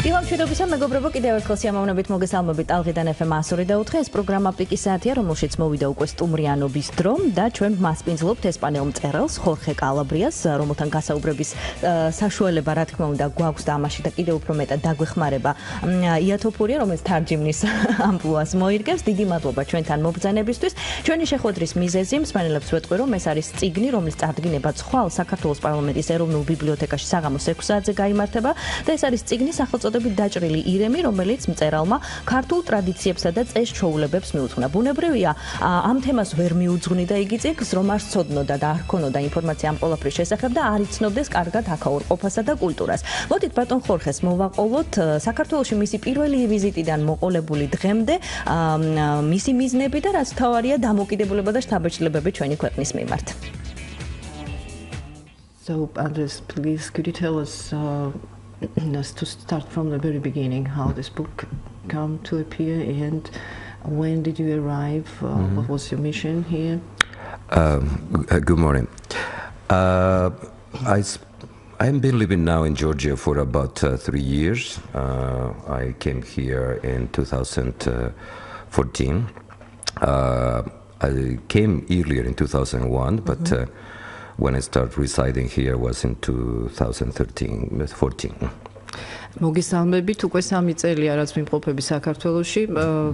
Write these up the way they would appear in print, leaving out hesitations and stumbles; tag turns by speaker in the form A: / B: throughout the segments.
A: დილამშვიდობისა მეგობრებო, კიდევ ერთხელ სიამოვნებით მოგესალმებით ტალღიდან FM 102.4. ეს პროგრამა პიკის საათია, რომელშიც მოვიდა უკვე სტუმრიანობის დრო და ჩვენ მასპინძლობთ ესპანელ მწერალს ხორხე კალაბრიას, რომელთან გასაუბრების საშუალება რა თქმა უნდა გვაქვს და ამაში და კიდევ უფრო მეტად დაგვეხმარება თოფურია, რომელიც თარჯიმნის ამპლუას მოირგებს. დიდი მადლობა ჩვენთან მობრძანებისთვის. ჩვენი შეხვედრის მიზეზი მსმენელებს ვეტყვი, რომ ეს არის წიგნი, რომლის წარდგინება ხვალ საქართველოს პარლამენტის ეროვნულ ბიბლიოთეკაში საღამოს 6 საათზე გაიმართება და ეს არის წიგნი სახელწოდებით დაჭრილი ირემი, რომელიც მწერალმა ქართულ ტრადიციებსა და წეს-ჩვეულებებს მიუძღვნა. ბუნებრივია, ამ თემას ვერ მიუძღვნიდა იგი წიგნს, რომ არ ცოდნოდა და არ ჰქონოდა ინფორმაცია ამ ყველაფრის შესახებ და არ იცნობდეს კარგად აქაურ ყოფასა და კულტურას. მოდით ბატონ ხორხეს მოვაყოლოთ საქართველოში მისი პირველი ვიზიტიდან მოყოლებული დღემდე, მისი მიზნები და რაც თავარია დამოკიდებულება და შთაბეჭდილებები ჩვენი ქვეყნის მიმართ.
B: So, Andres, please, could you tell us to start from the very beginning, how this book came to appear and when did you arrive? What was your mission here?
C: Good morning. I've been living now in Georgia for about 3 years. I came here in 2014. I came earlier in 2001, but when I started residing here was in 2014.
B: მოგესალმებით, უკვე 3 წელია რაც მიმყოფები საქართველოში.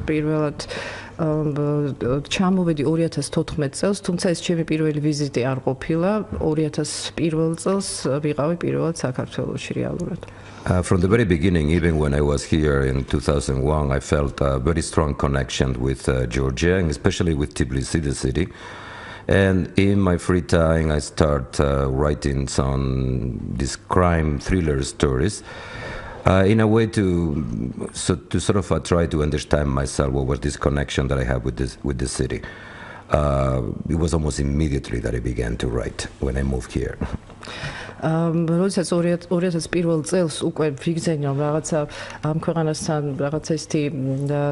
B: პირველად ჩამოვედი 2014 წელს, თუმცა ეს ჩემი პირველი ვიზიტი არ ყოფილა. 2001 წელს ვიყავი პირველად საქართველოში რეალურად.
C: From the very beginning, even when I was here in 2001, I felt a very strong connection with Georgia, and especially with Tbilisi, the city. And in my free time, I start writing these crime thriller stories in a way to sort of try to understand myself what was this connection that I have with the city. It was almost immediately that I began to write when I moved here.
B: როდესაც 2001 წელს უკვე ვიგზენია რაღაცა ამ ქვეყანასთან რაღაცა ისეთი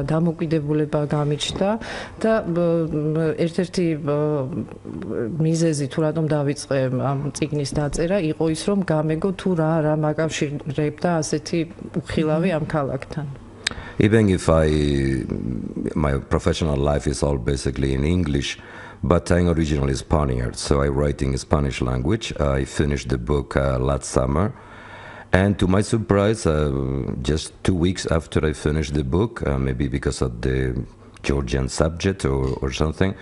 B: დამოკიდებულება გამიჩნდა და ერთ-ერთი მიზეზი თუ რატომ დავიწყე ამ წიგნის დაწერა იყო ის რომ გამეგო თუ რა მაკავშირებდა ასეთი უხილავი ამ ქალაქთან.
C: Even if my professional life is all basically in English, but I'm originally Spaniard, so I write in Spanish language. I finished the book last summer, and to my surprise, just 2 weeks after I finished the book, maybe because of the Georgian subject or something,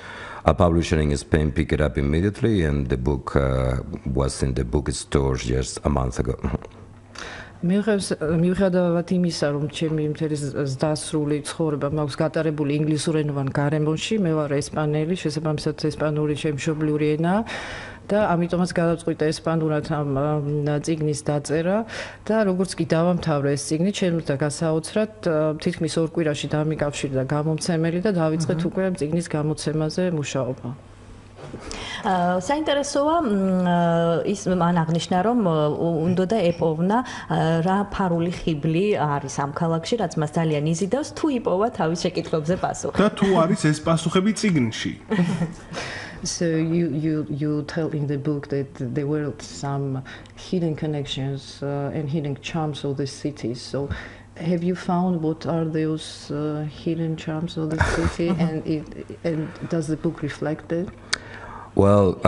C: a publisher in Spain picked it up immediately, and the book was in the bookstores just a month ago.
B: მიუხედავად იმისა, რომ ჩემი მთელი ზდასრული ცხოვრება მაქვს გატარებული ინგლისურენოვან გარემოში, მე ვარ ესპანელი, შესაბამისად ესპანური ჩემი მშობლიური ენაა და ამიტომაც გადავწყვიტე ესპანურად ამ წიგნის დაწერა და როგორც კი დავამთავრე ეს წიგნი, ჩემს და გასაოცრად თითქმის 2 კვირაში დამიკავშირდა გამომცემელი და დავიწყეთ უკვე ამ წიგნის გამოცემაზე მუშაობა.
A: საინტერესოა ის მან აღნიშნა რომ უნდა ეპოვნა რა ფარული ხიბლი არის ამ ქალაქში, რაც მას ძალიან იზიდავს თუ იპოვა თავის შეკითხვებზე პასუხი.
D: და თუ არის ეს პასუხები წიგნში?
B: So you tell in the book that there were some hidden connections and hidden charms of the city. So have you found what are those hidden charms of the city and does the book reflect that?
C: Well,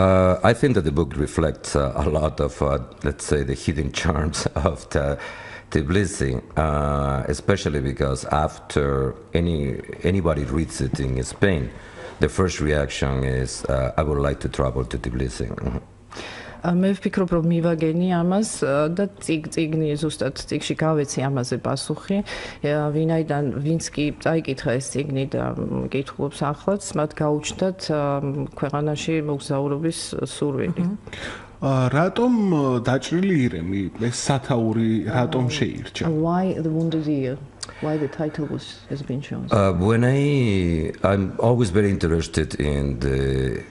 C: I think that the book reflects a lot of, let's say, the hidden charms of Tbilisi, especially because after anybody reads it in Spain, the first reaction is, I would like to travel to Tbilisi.
B: მე ვფიქრობ რომ მივაგენი ამას და წიგნი ზუსტად წიგში გავეცი ამაზე პასუხი. ვინაიდან ვინც კი წაიკითხა ეს წიგნი და კითხულობს ახლაც, მათ გაუჩნდათ ქვეყანაში მოგზაურობის სურვილი.
D: რატომ დაჭრილი ირემი ეს სათაური რატომ შეირჩა?
B: Why the wounded ear? Why the title has been chosen?
C: When I'm always very interested in the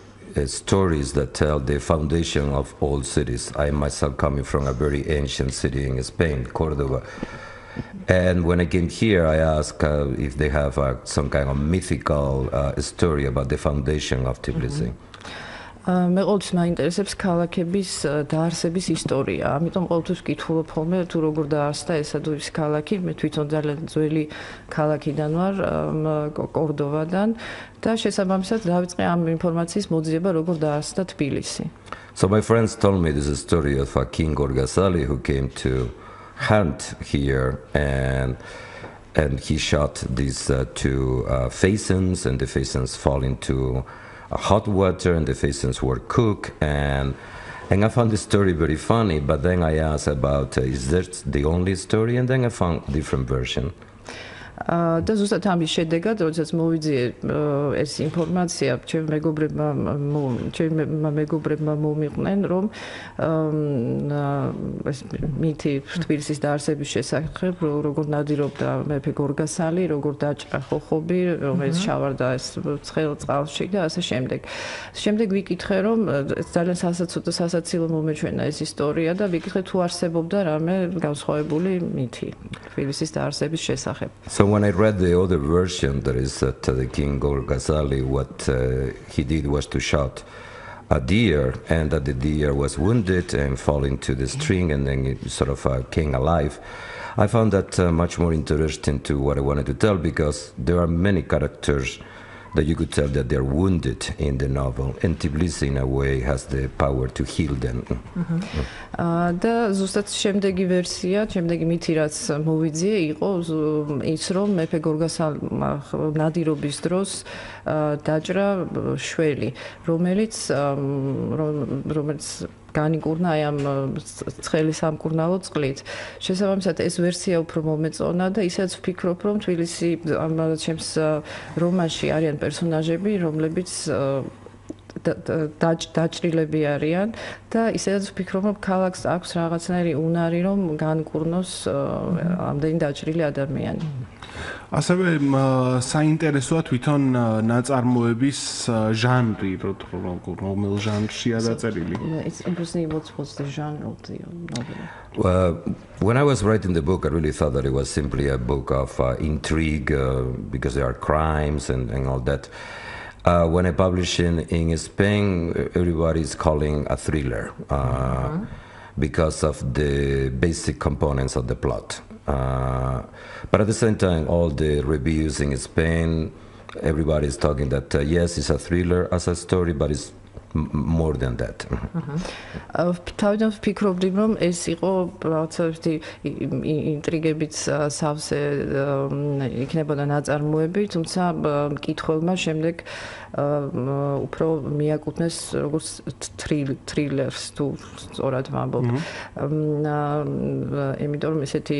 C: stories that tell the foundation of all cities. I myself coming from a very ancient city in Spain, Córdoba. And when I came here, I asked if they have some kind of mythical story about the foundation of Tbilisi.
B: მე ყოველთვის მაინტერესებს ქალაქების დაარსების ისტორია. ამიტომ ყოველთვის ვკითხულობ ხოლმე თუ როგორ დაარსდა ესა თუ ის ქალაქი. მე თვითონ ძალიან ძველი ქალაქიდან ვარ, კორდოვადან და შესაბამისად დავიწყე ამ ინფორმაციის მოძიება როგორ დაარსდა თბილისი.
C: So my friends told me this is a story of a King Gorgasali who came to hunt here and he shot these two pheasants and the pheasants fall into hot water and the pheasants were cooked and I found the story very funny, but then I asked about is that the only story, and then I found a different version.
B: და ზუსტად ამის შედეგად, როდესაც მოვიძიე ეს ინფორმაცია, ჩემმა მეგობრებმა მომიყვნენ, რომ ეს მითი თბილისის დაარსების შესახებ, როგორ ნადირობდა მეფე გორგასალი, როგორ დაჭრა ხოხობი, რომელიც შავარდა ეს ცხელ წყალში და ასე შემდეგ. შემდეგ ვიკითხე, რომ ძალიან სასაცილო მომეჩვენა ეს ისტორია და ვიკითხე თუ არსებობდა რამე განსხვავებული მითი თბილისის დაარსების შესახებ.
C: When I read the other version, there is that the King Gorgasali, what he did was to shoot a deer, and that the deer was wounded and fall into the stream, and then it sort of came alive. I found that much more interesting to what I wanted to tell, because there are many characters that you could tell that they're wounded in the novel, and Tbilisi in a way has the power to heal them.
B: და ზუსტად შემდეგი ვერსია, შემდეგი მითი რაც მოვიძიე იყო ის რომ მეფე გორგასალმა ნადირობის დროს დაჭრა შველი, რომელიც განიკურნა აი ამ ცხელი სამკურნალო წყლით. შესაბამისად ეს ვერსია უფრო მომეწონა და ისაც ვფიქრობ რომ თბილისი ამ ჩემს რომანში არიან პერსონაჟები, რომლებიც დაჭრილები არიან და ისედაც ვფიქრობ რომ ქალაქს აქვს რაღაცნაირი უნარი რომ განკურნოს ამდენი დაჭრილი ადამიანი.
D: ასევე საინტერესოა თვითონ ნაწარმოების ჟანრი, რომელ ჟანრშია დაწერილი.
B: It's interesting what's the genre of the novel.
C: When I was writing the book, I really thought that it was simply a book of intrigue because there are crimes and all that. When I publish in Spain, everybody is calling a thriller because of the basic components of the plot. But at the same time, all the reviews in Spain, everybody is talking that yes, it's a thriller as a story, but it's more than that.
B: თავიდან ვფიქრობდი რომ ეს იყო რაღაცა ინტრიგებით სავსე იქნებოდა ნაწარმოები, თუმცა მკითხველმა შემდეგ უფრო მიაკუთვნეს როგორც თრილერს თუ სწორად ვამბობ. იმიტომ რომ ესეთი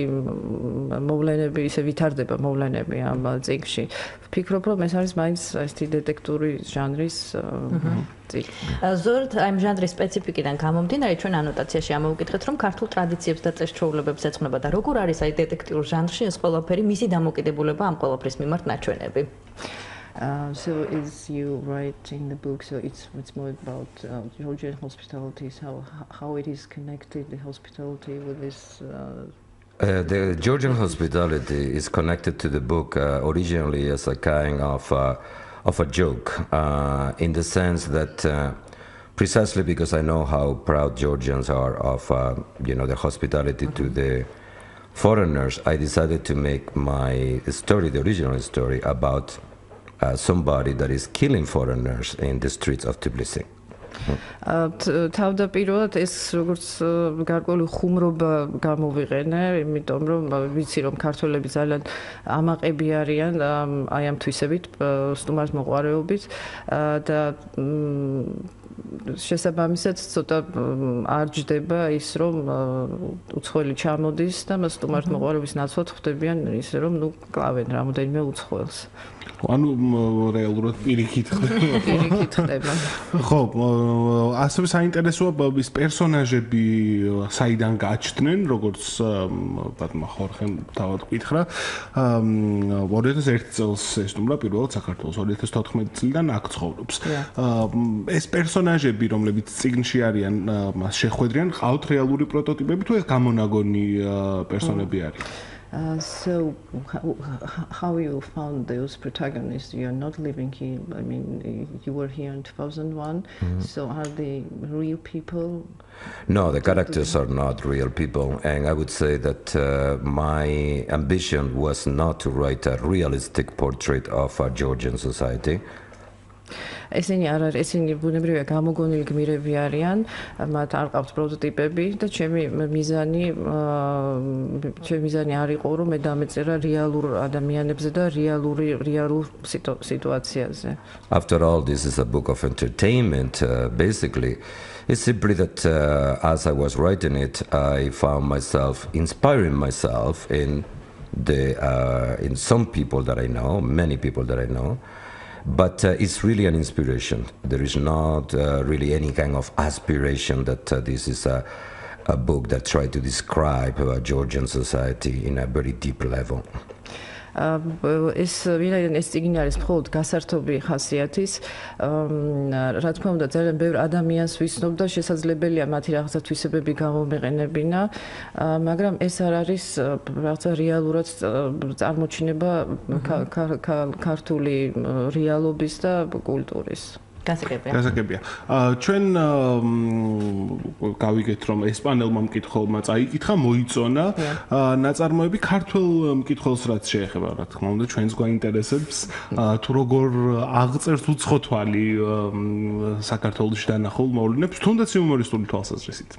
B: მოვლენები, ისე ვითარდება მოვლენები ამ წიგნში. ვფიქრობ რომ ეს არის მაინც ესეთი დეტექტური ჟანრის
A: ზოგადად ამ ჟანრის სპეციფიკიდან გამომდინარე ჩვენ ანოტაციაში ამოვკითხეთ რომ ქართულ ტრადიციებს და წესჩვეულებებს ეძღვნება და როგორ არის აი დეტექტიურ ჟანრში ეს ყველაფერი მისი დამოკიდებულება ამ ყველაფრის მიმართ ნაჩვენები.
B: So is you write in the book, so it's more about Georgian hospitality, how it is connected, the hospitality with this
C: the Georgian hospitality is connected to the book originally as a kind of a joke, in the sense that precisely because I know how proud Georgians are of their hospitality to the foreigners, I decided to make my story, the original story, about somebody that is killing foreigners in the streets of Tbilisi.
B: თავდაპირველად ეს როგორც გარკვეული ხუმრობა გამოვიყენე, იმიტომ რომ ვიცი რომ ქართველები ძალიან ამაყები არიან აი ამ თვისებით, სტუმარს მოყვარეობით და შესაბამისად ცოტა არ ჯდება ის რომ უცხოელი ჩამოდის და მას სტუმარს მოყვარეობის ნაცვლად ხვდებიან ისე რომ კლავენ რამოდენიმე უცხოელს.
D: ანუ რეალურად პირიქით ხდება. ხო, ასევე საინტერესოა ის პერსონაჟები საიდან გაჩნდნენ, როგორც ბატონმა ხორხემ თავად გითხრა. 2001 წელს ესტუმრა პირველად საქართველოს, 2014 წლიდან აქ ცხოვრობს. ეს პერსონაჟები, რომლებიც წიგნში არიან, მას შეხვედრიან, ყავთ რეალური პროტოტიპები თუ ეს გამონაგონი პერსონები არის?
B: So how you found those protagonists? You are not living here. I mean, you were here in 2001. So are they real people?
C: No, the characters are not real people, and I would say that my ambition was not to write a realistic portrait of a Georgian society.
B: ესენი არ არის, ესენი ბუნებრივია გამოგონილი გმირები არიან, მათ არ ყავთ პროტოტიპები და ჩემი მიზანი არ იყო, რომ მე დამეწერა რეალურ ადამიანებზე და რეალურ სიტუაციაზე.
C: After all, this is a book of entertainment, basically. It's simply that as I was writing it, I found myself inspiring myself in some people that I know, many people that I know. But it's really an inspiration. There is not really any kind of aspiration that this is a book that tries to describe Georgian society in a very deep level.
B: ეს ვინაიდან ეს წიგნი არის მხოლოდ გასართობი ხასიათის, რა თქმა უნდა, ძალიან ბევრ ადამიანს ვიცნობ და შესაძლებელია მათი რაღაცა თვისებები გამომეყენებინა, მაგრამ ეს არ არის რაღაცა რეალურად წარმოჩინება ქართული რეალობის და კულტურის.
D: გასაგებია. ჩვენ გავიგეთ, რომ ესპანელმა მკითხველმა წაიკითხა, მოიწონა ნაწარმოები ქართულ მკითხველს რაც შეეხება, რა თქმა უნდა, ჩვენს გვაინტერესებს, თუ როგორ აღწერს უცხოთვალი საქართველოში დანახულ მოვლენებს, თუნდაც იუმორისტული თვალსაზრისით.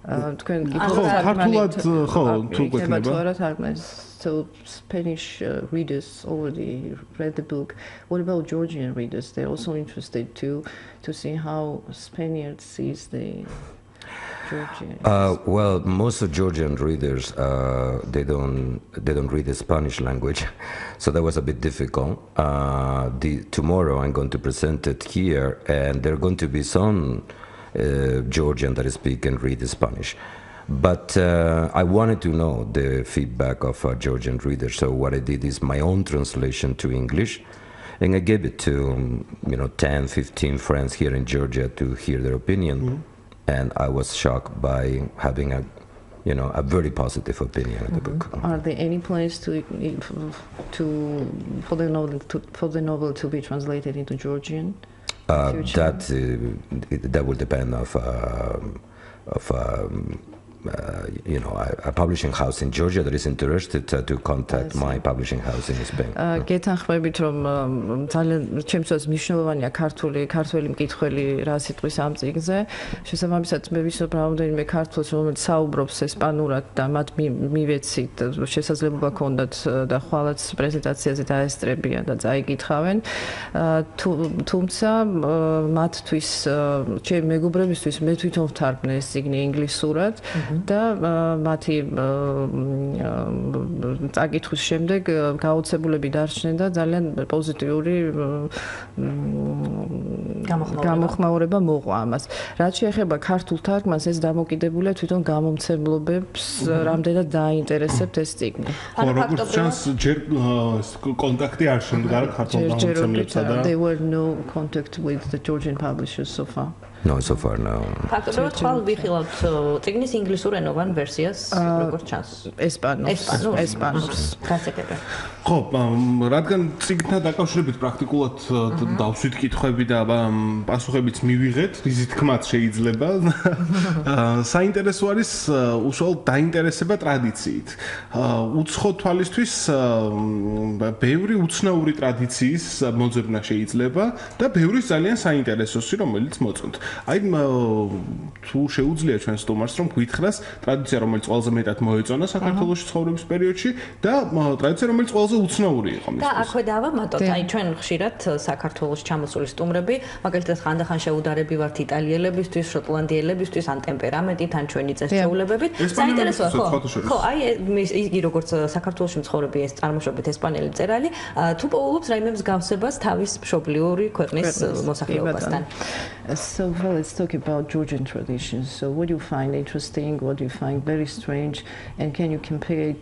B: თქვენ
D: ქართულად ხო, თუ გვექნება.
B: So Spanish readers already read the book. What about Georgian readers? They're also interested to see how Spaniards sees the Georgians.
C: Well, most of Georgian readers they don't read the Spanish language, so that was a bit difficult. Tomorrow I'm going to present it here, and there are going to be some Georgian that speak and read the Spanish. But I wanted to know the feedback of Georgian readers, so what I did is my own translation to English, and I gave it to 10, 15 friends here in Georgia to hear their opinion, and I was shocked by having a very positive opinion of the book.
B: Are there any plans for the novel to be translated into Georgian?
C: That will depend of a publishing house in Georgia that is interested to contact my publishing house in Spain.
B: გეთანხმებით, რომ ძალიან ჩემთვის მნიშვნელოვანია ქართველი მკითხველი რა სიტყვის ამ წიგნზე. შესაბამისად, მე ვიცნობ რამდენიმე ქართველს, რომელიც საუბრობს ესპანურად და მათ მივეცით შესაძლებლობა ქონდათ და ხვალაც პრეზენტაციაზე დაესწრებიან და წაიკითხავენ. თუმცა მათთვის, ჩემი მეგობრებისთვის მე თვითონ ვთარგმნე ეს წიგნი ინგლისურად. და მათი წაკითხვის შემდეგ გაოცებულები დარჩნენ და ძალიან პოზიტიური გამოხმაურება მოყვა ამას. რაც შეეხება ქართულ თარგმანს, ეს დამოკიდებულია თვითონ გამომცემლობებს, რამდენად დააინტერესებთ ეს წიგნი.
D: ანუ როგორც ჩანს, ჯერ კონტაქტი არ შემდგარა ქართულ გამომცემლებსა და
B: there were no contact with the Georgian publishers so far.
C: No, so far no.
A: ფაქტობრივად ხვალ ვიხილავთ წიგნის ინგლისურენოვან ვერსიას, როგორც ჩანს. ესპანურს. გასაგებია.
D: ხო, რადგან წიგნთან დაკავშირებით პრაქტიკულად დავსვით კითხვები და პასუხებიც მივიღეთ, რის თქმაც შეიძლება. საინტერესო არის უშუალოდ დაინტერესება ტრადიციით. უცხო თვალისთვის ბევრი უცნაური ტრადიციის მოძებნა შეიძლება და ბევრი ძალიან საინტერესოსი, რომელიც მოწონთ. აი თუ შეუძლია ჩვენ სტუმარს რომ გითხრას ტრადიცია რომელიც ყველაზე მეტად მოეწონა საქართველოს ცხოვრების პერიოდში და ტრადიცია რომელიც ყველაზე უცნაური იყო მისთვის.
A: და აქვე დავა მარტო, აი ჩვენ ხშირად საქართველოს ჩამოსული სტუმრები, მაგალითად ხანდახან შეუდარები ვართ იტალიელებისთვის, შოტლანდიელებისთვის, ან ტემპერამენტით, ან ჩვენი წესწაულებებით. საინტერესოა, ხო, აი იგი როგორც საქართველოში მცხოვრები ეს წარმოშობით ესპანელი მწერალი, თუ პოულობს რაიმე მსგავსებას თავის მშობლიური ქვეყნის მოსახლეობასთან.
B: So let's talk about Georgian traditions. So what do you find interesting? What do you find very strange? And can you compare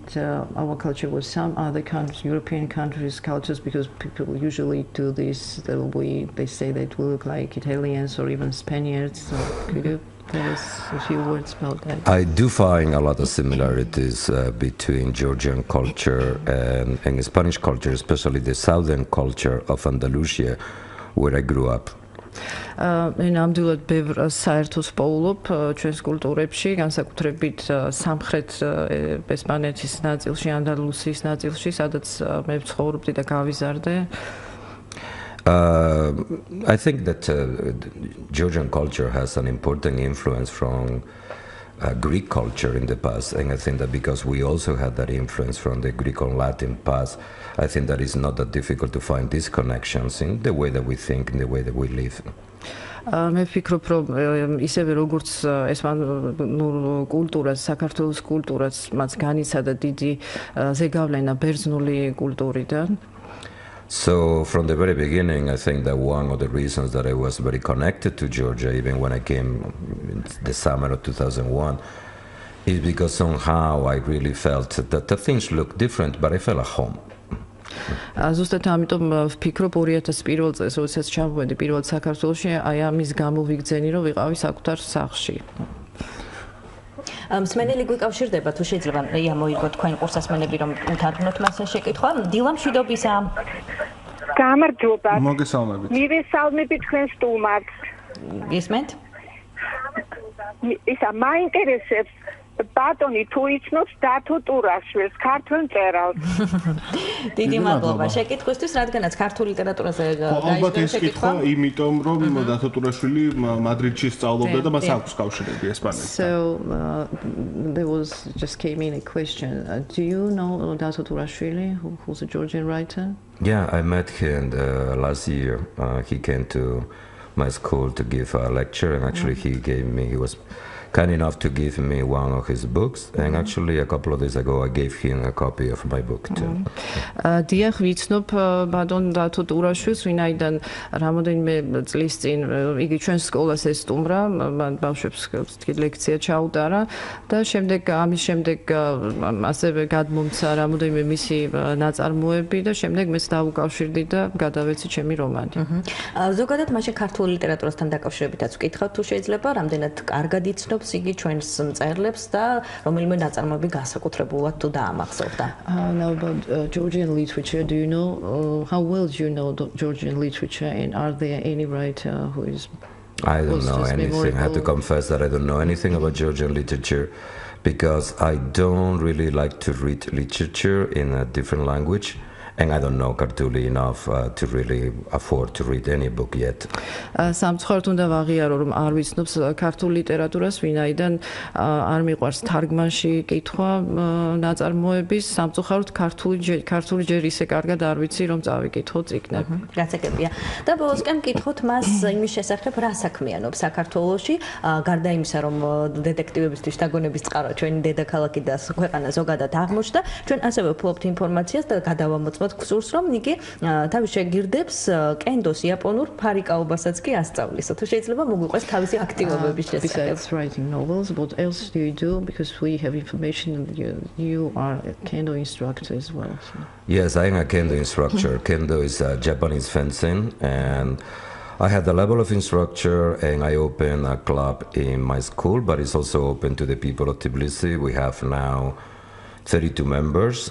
B: our culture with some other countries, European countries' cultures? Because people usually do this. They say that we look like Italians or even Spaniards. So could you tell us a few words about that?
C: I do find a lot of similarities between Georgian culture and Spanish culture, especially the southern culture of Andalusia, where I grew up.
B: ნამდვილად ბევრ საერთოს პოულობ ჩვენს კულტურებში, განსაკუთრებით სამხრეთ ესპანეთის ნაწილში, ანდალუსიის ნაწილში, სადაც მე ვცხოვრობდი და გავიზარდე.
C: I think that Georgian culture has an important influence from Greek culture in the past, and I think that because we also had that influence from the Greek and Latin past, I think that it's not that difficult to find these connections in the way that we think, in the way that we live.
B: მე ვფიქრობ, რომ ისევე როგორც ესპანურ კულტურას, საქართველოს კულტურას მას განიცადა დიდი ზეგავლენა ბერძნული კულტურიდან.
C: So from the very beginning, I think that one of the reasons that I was very connected to Georgia, even when I came in the summer of 2001, is because somehow I really felt that the things looked different, but I felt at home.
B: ზუსტად ამიტომ ვფიქრობ 2001 წელს, როდესაც ჩამოვედი პირველად საქართველოში, აი ამის გამო ვიგრძენი, რომ ვიყავი საკუთარ სახლში.
A: მსმენელი გვიკავშირდება თუ შეიძლება მოიგო თქვენ კურსასმენები რომ უთარგმნოთ მას შეკითხვა დილა მშვიდობისა
E: გამარჯობა
D: მოგესალმებით
E: მივესალმები თქვენ სტუმარს
A: გისმენთ
E: ისა მაინტერესებს ბატონი თუ იცნობს დათო ტურაშვილს ქართულ მწერალს
A: დიდი მადლობა შეკითხვისთვის რადგანაც ქართულ ლიტერატურაზე
D: ალბათ ეს კითხვა იმიტომ რომ დათო ტურაშვილი მადრიდში სწავლობდა და მას აქვს კავშირები ესპანეთთან
B: So there was just came in a question do you know Dato Turashvili who's a Georgian writer
C: Yeah I met him last year he came to my school to give a lecture and actually he was kind enough to give me one of his books and actually a couple of days ago I gave him a copy of my book too.
B: დიახ ვიცნობ ბატონ დათო ტურაშვილს ვინაიდან რამოდენიმე წლის წინ იგი ჩვენ სკოლას ესტუმრა ბავშვებს ლექცია ჩაუტარა და შემდეგ ამის შემდეგ ასევე გადმომცა რამოდენიმე მისი ნაწარმოები და შემდეგ მეც დავუკავშირდი და გადავეცი ჩემი რომანი.
A: ზოგადად მაშინ ქართულ ლიტერატურასთან დაკავშირებითაც ვკითხავ თუ შეიძლება რამდენად კარგად იცნობ იგი ჩვენს მწერლებს და რომელიმე ნაწარმოები განსაკუთრებულად თუ დაამახსოვრდა.
B: Now about Georgian literature, do you know how well do you know Georgian literature and are there any writer who is
C: I don't know anything. I have to confess that I don't know anything about Georgian literature because I don't really like to read literature in a different language. And I don't know Kartuli enough to really afford to read any book yet.
B: სამწუხაროდ უნდა ვაღიარო რომ არ ვიცნობს ქართულ ლიტერატურას ვინაიდან არ მიყვარს თარგმანში კითხვა ნაწარმოების სამწუხაროდ ქართული ჯერ ისე კარგად არ ვიცი რომ წავიკითხო წიგნები.
A: გასაგებია. და ბოლოსკენ მკითხოთ მას იმის შესახებ რა საქმიანობს საქართველოში გარდა იმისა რომ დეტექტივებისთვის შთაგონების წყარო ჩვენი დედაქალაქი და ქვეყანა ზოგადად აღმოჩნდა ჩვენ ასევე ვფლობთ ინფორმაციას და გადავამოწმოთ გსურს რომ იგი თავის შეგირდებს კენდოს იაპონურ ფარიკაობასაც კი ასწავლისო თუ შეიძლება მოგვიყვეს თავისი აქტივობების შესახებ
B: Besides writing novels what else do you do because we have information you are a kendo instructor as well so.
C: Yes I am a kendo instructor kendo is Japanese fencing and I had the level of instructor and I opened a club in my school but it's also open to the people of Tbilisi we have now 32 members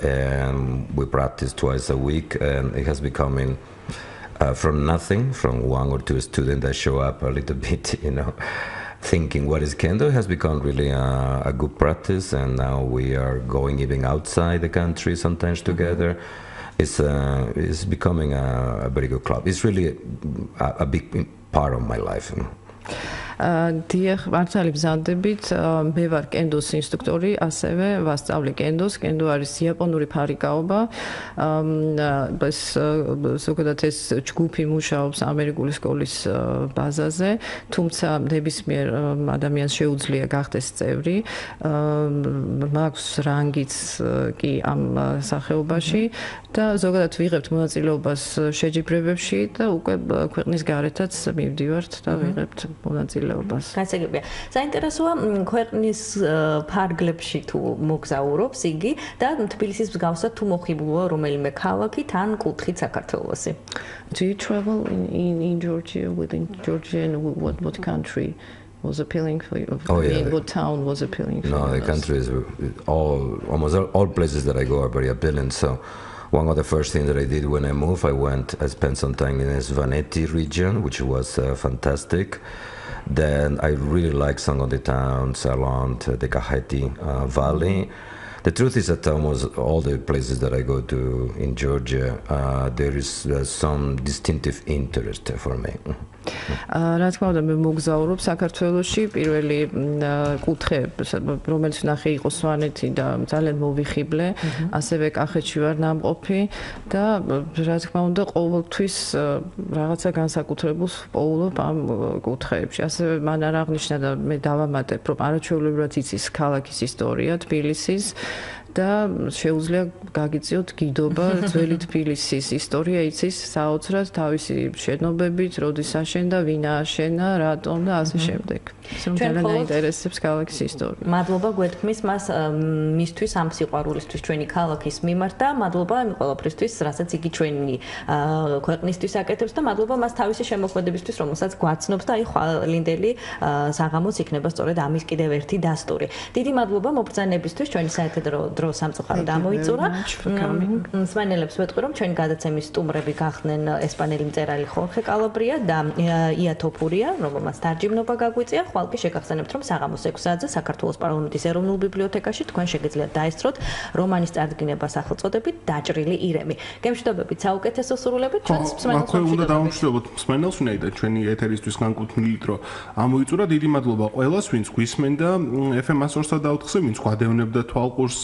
C: and we practice twice a week and it has becoming from nothing from one or two students that show up a little bit thinking what is kendo has become really a good practice and now we are going even outside the country sometimes together it's becoming a very good club it's really a big part of my life
B: დიახ, მართალი ბრძანდებით, მე ვარ კენდოს ინსტრუქტორი, ასევე ვასწავლი კენდოს. კენდო არის იაპონური ფარიკაობა. ეს ზოგადად ეს ჯგუფი მუშაობს ამერიკული სკოლის ბაზაზე, თუმცა ნებისმიერ ადამიანს შეუძლია გახდეს წევრი. მაქვს რანგიც კი ამ სახეობაში და ზოგადად ვიღებთ მონაწილეობას შეჯიბრებებში და უკვე ქვეყნის გარეთაც მივდივართ და ვიღებთ მონაწილეობას.
A: გასაგებია. საინტერესოა ქვეყნის ფარგლებში თუ მოგზაურობს იგი და თბილისის მსგავსად თუ მოხიბლუა რომელიმე ქალაქი თან კუთხით საქართველოსი.
B: Do you travel in Georgia within Georgia and what country was appealing for you? What town was appealing for you?
C: No, the country is almost all places that I go are very appealing. So one of the first things that I did when I moved, I spent some time in the Svaneti region, which was fantastic. Then I really like some of the towns around the Kaheti Valley. The truth is that almost all the places that I go to in Georgia, there is some distinctive interest for me.
B: რა თქმა უნდა მე მოგზაურობ საქართველოში პირველი კუთხე რომელიც ნახე იყო სვანეთი და ძალიან მოვიხიბლე ასევე კახეთში ვარ ნამყოფი და რა თქმა უნდა ყოველთვის რაღაცა განსაკუთრებულს პოულობ ამ კუთხეებში ასევე მან არ აღნიშნა და მე დავამატებ რომ არაჩვეულებრივად იცის ქალაქის ისტორია თბილისის და შეუძლია გაგიწიოთ გიდობა ძველი თბილისის ისტორია იცის საოცრად თავისი შენობებით, როდის აშენდა, ვინ აშენა, რატომ და ასე შემდეგ. ძალიან აინტერესებს ქალაქის ისტორია.
A: მადლობა გვეთქმის მას მისთვის ამ სიყვარულისთვის ჩვენი ქალაქის მიმართ და მადლობა იმ ყველაფრისთვის, რასაც იგი ჩვენი ქვეყნისთვის აკეთებს და მადლობა მას თავისი შემოქმედებისთვის, რომელსაც გვაცნობს და აი ხვალინდელი საღამოს იქნება სწორედ ამის კიდევ ერთი დასტური. დიდი მადლობა მობრძანებისთვის ჩვენი საერთო დრო სამწუხაროდ ამოიწურა. ესპანელებს ვეთქვი რომ ჩვენი გადაცემის სტუმრები გახდნენ ესპანელი მწერალი ხორხე კალაბრია და თოფურია, რომელმაც თარჯიმნობა გაგვიწია. ხვალ კი შეგახსენებთ რომ საღამოს 6 საათზე საქართველოს პარლამენტის ეროვნულ ბიბლიოთეკაში თქვენ შეგიძლიათ დაესწროთ რომანის წარდგინება სახელწოდებით დაჭრილი ირემი. გემშვიდობებით საუკეთესო სურვილებით ჩვენს მსმენელს.
D: აქვე უნდა დავამშვიდობოთ მსმენელს, ვინაიდან ჩვენი ეთერისთვის განკუთვნილით რომ ამოიწურა. დიდი მადლობა ყველას, ვინც გვისმენდა FM 104.4-ზე, ვინც გვადევნებდა თვალყურს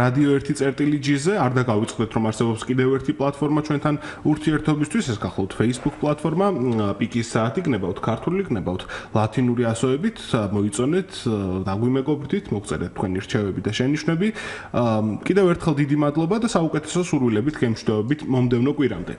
D: რადიო 1.G-ზე. არ დაგავიწყდეთ რომ არსებობს კიდევ ერთი პლატფორმა ჩვენთან ურთიერთობისთვის, ეს გახლავთ Facebook პლატფორმა, პიკის საათი, გნებავთ ქართული, გნებავთ ლათინური ასოებით, მოიწონეთ, დაგვიმეგობრდით, მოგწერეთ თქვენი რჩევები და შენიშვნები. კიდევ ერთხელ დიდი მადლობა და საუკეთესო სურვილებით გემშვიდობებით მომდევნო კვირამდე.